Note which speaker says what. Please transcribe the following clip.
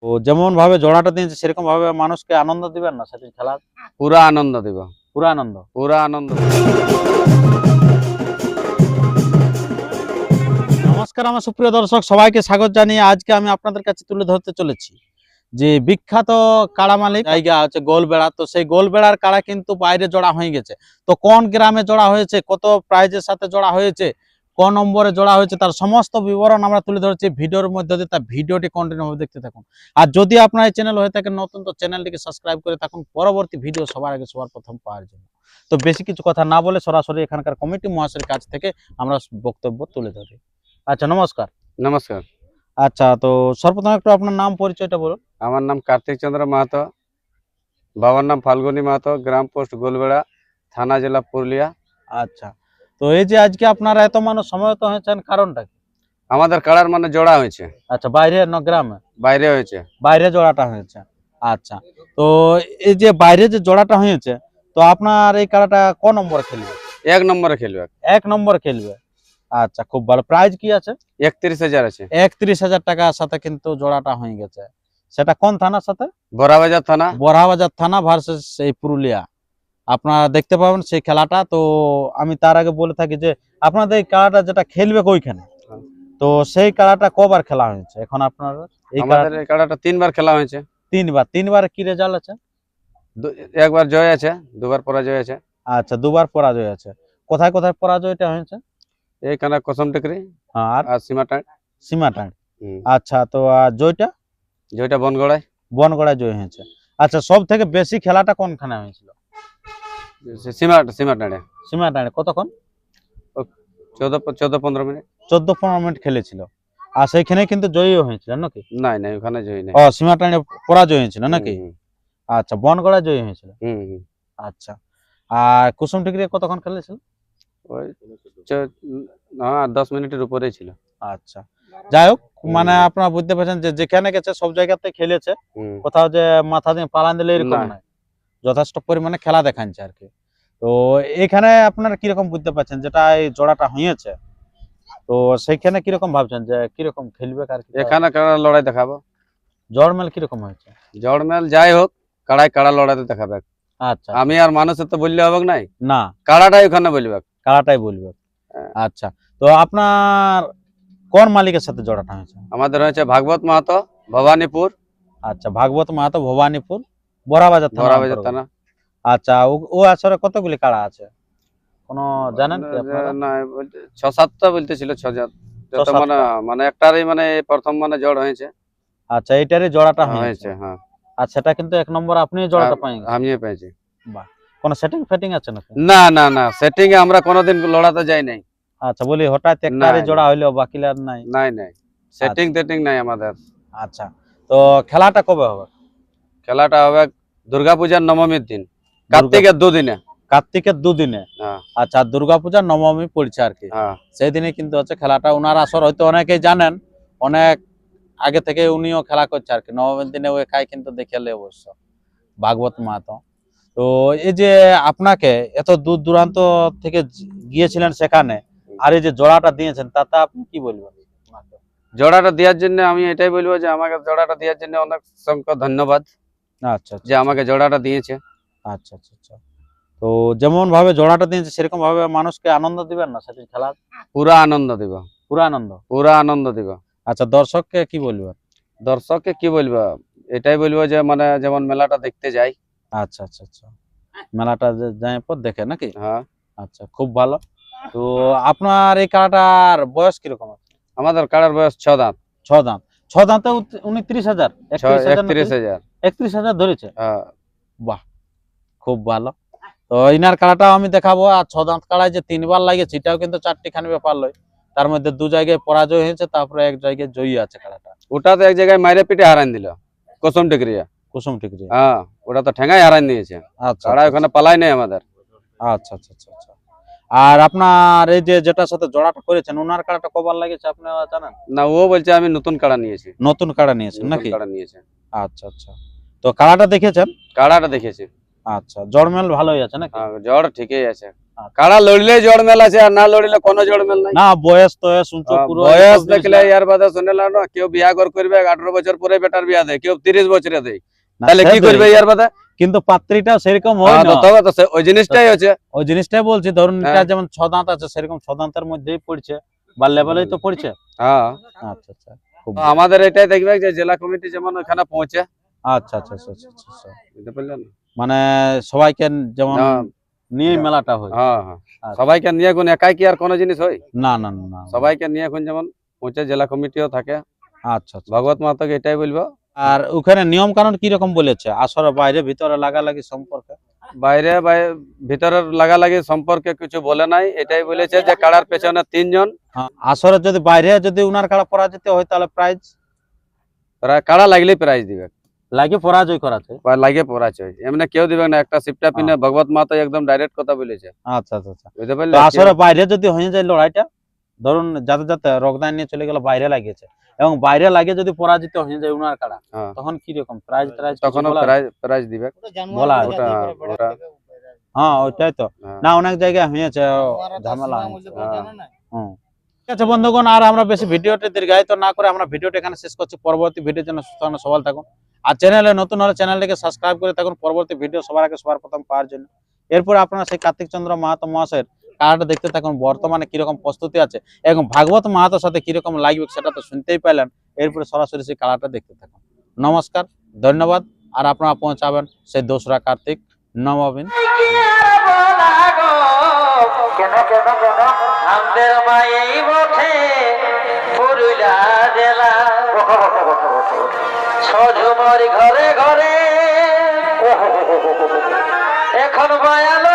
Speaker 1: তো যেমন ভাবে জোড়াটা দিয়েছে সেরকম ভাবে মানুষকে আনন্দ দিবেন না সেদিন খেলার?
Speaker 2: পুরা আনন্দ দিব,
Speaker 1: পুরা আনন্দ।
Speaker 2: পুরা আনন্দ।
Speaker 1: নমস্কার আমার সুপ্রিয় দর্শক, সবাইকে স্বাগত জানিয়ে আজকে আমি আপনাদের কাছে তুলে ধরতে চলেছি যে বিখ্যাত কাড়া মালিক জায়গা হচ্ছে গোলবেড়া। তো সেই গোলবেড়ার কাড়া কিন্তু বাইরে জোড়া হয়ে গেছে। তো কোন গ্রামে জোড়া হয়েছে, কত প্রাইজের সাথে জোড়া হয়েছে, কোন নম্বরে জোড়া হয়েছে, তার সমস্ত বিবরণ আমরা তুলে ধরছি ভিডিওর মধ্যে দিয়ে। তার ভিডিওটি কন্টিনিউ ভাবে দেখতে থাকুন। আর যদি আপনার এই চ্যানেল হয়ে থাকে নতুন, তো চ্যানেলটিকে সাবস্ক্রাইব করে থাকুন পরবর্তী ভিডিও সবার আগে সবার প্রথম পাওয়ার জন্য। তো বেশি কিছু কথা না বলে সরাসরি এখানকার কমিটি মহাশয়ের কাছ থেকে আমরা বক্তব্য তুলে ধরি। আচ্ছা, নমস্কার।
Speaker 2: নমস্কার।
Speaker 1: আচ্ছা, তো সর্বপ্রথম একটু আপনার নাম পরিচয়টা বলুন।
Speaker 2: আমার নাম কার্তিক চন্দ্র মাহাতো, বাবার নাম ফাল্গুনী মাহাতো, গ্রাম পোস্ট গোলবেড়া, থানা জেলা পুরুলিয়া।
Speaker 1: আচ্ছা, তো এই যে আজকে আপনারা এত মানুষ সমবেত হয়েছেন, কারণটা কি?
Speaker 2: আমাদের কাড়ার মানে জোড়া হয়েছে।
Speaker 1: আচ্ছা, বাইরে না গ্রামে?
Speaker 2: বাইরে হয়েছে।
Speaker 1: বাইরে জোড়াটা হয়েছে। আচ্ছা, তো এই যে বাইরে যে জোড়াটা হয়েছে, তো আপনার এই খেলাটা ক নম্বরে খেলবে?
Speaker 2: 1 নম্বরে খেলবে।
Speaker 1: 1 নম্বরে খেলবে। আচ্ছা, খুব ভালো। প্রাইজ কি আছে?
Speaker 2: 31,000 আছে।
Speaker 1: 31,000 টাকার সাথে কিন্তু জোড়াটা হয়ে গেছে। সেটা কোন থানার সাথে?
Speaker 2: বড়াবাজার থানা।
Speaker 1: বড়াবাজার থানা ভার্সেস এই পুরুলিয়া। আপনারা দেখতে পাবেন সেই খেলাটা। তো আমি তার আগে বলে থাকি যে আপনাদের এই খেলাটা যেটা খেলবে ওইখানে, তো সেই খেলাটা কবার খেলা হয়েছে এখন আপনার?
Speaker 2: আমাদের এই কাড়াটা 3 বার খেলা হয়েছে।
Speaker 1: 3বার। 3বার কি রেজাল্ট আছে?
Speaker 2: একবার জয় আছে, দুবার পরাজয় আছে।
Speaker 1: আচ্ছা, 2বার পরাজয় আছে। কোথায় কোথায় পরাজয়টা হয়েছে?
Speaker 2: এইখানে কসম টেকরি
Speaker 1: আর
Speaker 2: আর সীমাটায়।
Speaker 1: সীমাটায়। আচ্ছা, তো জয়টা?
Speaker 2: জয়টা বনগড়ায়।
Speaker 1: বনগড়ায় জয় হয়েছে। আচ্ছা, সব থেকে বেশি খেলাটা কোনখানে হয়েছিল?
Speaker 2: সীমাটায়।
Speaker 1: সীমাটায়। কতক্ষণ?
Speaker 2: 14-15 মিনিট।
Speaker 1: 14-15 মিনিট খেলেছিল। আর সেইখানে কিন্তু জয়ীও হয়েছিল নাকি?
Speaker 2: নাই নাই, ওখানে জয় নাই।
Speaker 1: ও, সীমাটায় পরাজয় হয়েছিল নাকি? আচ্ছা, বনগড়ায় জয়ী হয়েছিল। আচ্ছা, আর কুসুম টিকরি কতক্ষণ খেলেছিল?
Speaker 2: ওই 10 মিনিটের উপরেই ছিল।
Speaker 1: আচ্ছা, যাই হোক, মানে আপনারা বুঝতে পারছেন যে যেখানে গেছে সব জায়গাতে খেলেছে, কোথাও যে মাথা দিয়ে পালান দিলে এরকম নাই, যথেষ্ট পরিমাণে খেলা দেখাচ্ছে আর কি। তো এখানে আপনারা কিরকম বুঝতে পারছেন যেটা এই জোড়াটা হয়েছে, তো সেইখানে কিরকম ভাবছেন যে কিরকম খেলবে আর কি?
Speaker 2: এখানে কাড়া লড়াই দেখাবো।
Speaker 1: জড়মেল কিরকম হয়েছে?
Speaker 2: জড়মেল যাই হোক, কাড়ায় কাড়া লড়াইতে দেখাবে।
Speaker 1: আচ্ছা,
Speaker 2: আমি আর মানুষের তো বললে হবে নাই,
Speaker 1: না,
Speaker 2: কাড়াটাই ওখানে বলবে।
Speaker 1: কারাটাই বলবে। আচ্ছা, তো আপনার কোন মালিকের সাথে জোড়াটা হয়েছে?
Speaker 2: আমাদের হয়েছে ভাগবত মাহাতো, ভবানীপুর।
Speaker 1: আচ্ছা, ভাগবত মাহাতো, ভবানীপুর, বড়াবাজার থানা।
Speaker 2: বড়াবাজার থানা।
Speaker 1: আচ্ছা, ও আসরে কতগুলি কাড়া আছে কোনো জানেন কি আপনারা?
Speaker 2: না, 6-7টা বলতেছিল। 6-7 যত মানে মানে একটারই মানে প্রথম মানে জড় হয়েছে।
Speaker 1: আচ্ছা, এইটারই জোড়াটা হয়েছে।
Speaker 2: হ্যাঁ।
Speaker 1: আর সেটা কিন্তু 1 নম্বর আপনি জোড়াটা পাইছেন?
Speaker 2: আমিও পেয়েছি।
Speaker 1: বাহ, কোন সেটিং ফেটিং আছে নাকি?
Speaker 2: না না না, সেটিং এ আমরা কোনোদিন লড়াতে যাই নাই।
Speaker 1: আচ্ছা, বলি হঠাৎ একটারই জোড়া হইলো, বাকিলার নাই?
Speaker 2: নাই নাই, সেটিং টেটিং নাই আমাদের।
Speaker 1: আচ্ছা, তো খেলাটা কবে হবে?
Speaker 2: খেলাটা হবে দুর্গাপূজার নবমীর দিন, কার্তিকের 2 দিনে।
Speaker 1: কার্তিকের 2 দিনে? আচ্ছা, দুর্গাপূজার নবমী পড়ছে আর কি, সেই দিনে কিন্তু হচ্ছে খেলাটা। উনার আসর হয়তো অনেকেই জানেন, অনেক আগে থেকে উনিও খেলা করছে আর কি। নবমীর দিনে ওই একাই কিন্তু দেখেলে অবশ্য ভাগবত মাহাতো। তো এই যে আপনাকে এত দূর দূরান্ত থেকে গিয়েছিলেন সেখানে, আর এই যে জোড়াটা দিয়েছেন তাতে আপনি কি বলবেন?
Speaker 2: জোড়াটা দেওয়ার জন্য আমি এটাই বলবো যে আমাকে জোড়াটা দেওয়ার জন্য অনেক সংখ্যক ধন্যবাদ।
Speaker 1: আচ্ছা,
Speaker 2: যে আমাকে জোড়াটা দিয়েছে।
Speaker 1: আচ্ছা আচ্ছা আচ্ছা। তো যেমন ভাবে জোড়াটা দিয়েছে সেরকম ভাবে মানুষকে আনন্দ দিবেন না সেদিন খেলার?
Speaker 2: পুরা আনন্দ দিব,
Speaker 1: পুরা আনন্দ।
Speaker 2: পুরা আনন্দ দিব।
Speaker 1: আচ্ছা, দর্শককে কি বলবেন?
Speaker 2: দর্শককে কি বলবো, এটাই বলবো যে মানে যেমন মেলাটা দেখতে যাই।
Speaker 1: আচ্ছা আচ্ছা আচ্ছা, মেলাটা যাই পর দেখে নাকি?
Speaker 2: হ্যাঁ।
Speaker 1: আচ্ছা, খুব ভালো। তো আপনার এই কাড়াটার বয়স কিরকম আছে?
Speaker 2: আমাদের কাড়ার বয়স 6 দাঁত।
Speaker 1: 6 দাঁত। 6 দাঁতে 29,000?
Speaker 2: 31,000।
Speaker 1: 31,000 ধরেছে?
Speaker 2: হ্যাঁ।
Speaker 1: বাহ, খুব ভালো। তো ইনার কাড়াটাও আমি দেখাবো। আর 6 দাঁত কাড়ায় যে 3বার লাগেছে এটাও কিন্তু 4টিখানি ব্যাপার লয়। তার মধ্যে 2 জায়গায় পরাজয় হয়েছে, তারপরে 1 জায়গায় জয়ী আছে কাড়াটা।
Speaker 2: ওটা তো এক জায়গায় মাইরে পিটে হারান দিল, কুসুম টিকরিয়া।
Speaker 1: কুসুম টিকরি?
Speaker 2: হ্যাঁ, ওটা তো ঠেঙ্গাই হারান দিয়েছে।
Speaker 1: আচ্ছা,
Speaker 2: কাড়া ওখানে পালাই নাই আমাদের।
Speaker 1: আচ্ছা আচ্ছা আচ্ছা আচ্ছা। আর আপনার এই যে যেটার সাথে জোড়াটা করেছেন ওনার কাড়াটা কবার লাগেছে আপনারা জানেন?
Speaker 2: না, ও বলছে আমি নতুন কাড়া নিয়েছি।
Speaker 1: নতুন কাড়া নিয়েছেন নাকি?
Speaker 2: কাড়া নিয়েছে।
Speaker 1: আচ্ছা আচ্ছা। তো কাড়াটা দেখেছেন?
Speaker 2: কাড়াটা দেখেছি।
Speaker 1: আচ্ছা, জড়মেল ভালোই আছে নাকি?
Speaker 2: হ্যাঁ, জড় ঠিকই আছে।
Speaker 1: আচ্ছা।
Speaker 2: কাড়া লড়লে জড় মেল আছে, আর না লড়লে কোনো জড় মেল নাই।
Speaker 1: না বয়স টয়স উঁচু পুরো
Speaker 2: বয়স
Speaker 1: সব জিনিস
Speaker 2: দেখলে ইয়ার বাদে শুনলাম না, কেউ বিয়া করবে 18 বছর পরে বেটার বিয়া দেয়, কেউ 30 বছরে দেয়।
Speaker 1: না,
Speaker 2: তাহলে
Speaker 1: সে
Speaker 2: কি করবে
Speaker 1: দেয়।
Speaker 2: ইয়ার বাদে?
Speaker 1: কিন্তু পাত্রীটা সেরকম হয়
Speaker 2: হ্যাঁ,
Speaker 1: না।
Speaker 2: তো তবে তো ওই জিনিসটাই হচ্ছে।
Speaker 1: ওই জিনিসটাই বলছি, ধরুন
Speaker 2: হ্যাঁ।
Speaker 1: এটা যেমন 6 দাঁত আছে, সেরকম 6 দাঁতের মধ্যেই পড়ছে বা লেভেলেই তো পড়ছে।
Speaker 2: হ্যাঁ,
Speaker 1: আচ্ছা আচ্ছা, খুব
Speaker 2: তো আমাদের এটাই দেখবে যে জেলা কমিটি যেমন ওখানে পৌঁছে,
Speaker 1: আচ্ছা আচ্ছা আচ্ছা আচ্ছা, আচ্ছা, আচ্ছা।
Speaker 2: বুঝতে পারলেন?
Speaker 1: মানে সবাইকে যেমন
Speaker 2: হ্যাঁ,
Speaker 1: নিয়ে মেলাটা হয়।
Speaker 2: হ্যাঁ, হ্যাঁ।
Speaker 1: আচ্ছা।
Speaker 2: সবাইকে নিয়ে কোন একাই কি আর কোনো জিনিস হয়?
Speaker 1: না না না না।
Speaker 2: সবাইকে নিয়ে এখন যেমন পৌঁছে, জেলা কমিটিও থাকে।
Speaker 1: আচ্ছা আচ্ছা।
Speaker 2: ভগবত মাতাকে এটাই বলবো।
Speaker 1: আর ওখানে নিয়ম কানুন কি রকম বলেছে, আসরে বাইরে ভিতরে লাগালাগি সম্পর্কে?
Speaker 2: বাইরে ভিতরের লাগালাগি সম্পর্কে কিছু বলে নাই, এটাই বলেছে যে কাড়ার পেছনে 3 জন।
Speaker 1: আসরে যদি বাইরে যদি উনার কাড়া পরাজিত হয় তাহলে প্রাইজ
Speaker 2: কাড়া লাগলেই প্রাইজ দিবে,
Speaker 1: লাগে পরাজয় করাছে।
Speaker 2: বা লাগে পরাজয় এমনি কেউ দিবে না। একটা সিপটা পিনে ভগবত মাতা একদম ডাইরেক্ট কথা বলেছে,
Speaker 1: আচ্ছা আচ্ছা আচ্ছা।
Speaker 2: বুঝতে
Speaker 1: তো
Speaker 2: পারলে?
Speaker 1: আসরে বাইরে যদি হয়ে যায় লড়াইটা, ধরুন যাতে যাতে রগদান নিয়ে চলে গেল, বাইরে লাগিয়েছে এবং বাইরে লাগিয়ে যদি পরাজিত হয়ে যায় উনার কাড়া,
Speaker 2: হ্যাঁ,
Speaker 1: তখন কি রকম প্রাইজ ট্রাইজ
Speaker 2: তখন প্রাইজ দিবে।
Speaker 1: বলা আছে?
Speaker 2: ওটা ওটা
Speaker 1: হ্যাঁ ওইটাই তো।
Speaker 2: হ্যাঁ।
Speaker 1: না অনেক জায়গায় হয়েছে ঝামেলা হয়েছে। হুম। ঠিক আছে বন্ধুগণ, আর আমরা বেশি ভিডিওটি দীর্ঘায়িত না করে আমরা ভিডিওটি এখানে শেষ করছি। পরবর্তী ভিডিওর জন্য সুস্থ থাকুন, সবাই থাকুন। আর চ্যানেলে নতুন হলে চ্যানেলটিকে সাবস্ক্রাইব করে থাকুন পরবর্তী ভিডিও সবার আগে সবার প্রথম পাওয়ার জন্য। এরপর আপনারা সেই কার্তিক চন্দ্র মাহাতো মহাশয়ের কাড়াটা দেখতে থাকুন, বর্তমানে কিরকম প্রস্তুতি আছে এবং ভাগবত মাহাতোর সাথে কিরকম লাগবে সেটা তো শুনতেই পাইলেন। এরপরে সরাসরি সেই কাড়াটা দেখতে থাকুন। নমস্কার, ধন্যবাদ। আর আপনারা পৌঁছাবেন সেই 2রা কার্তিক নবমীন।
Speaker 3: আমাদের মাই বটে পুরুলিয়া জেলা, সজুমরি ঘরে ঘরে এখন মায়ালো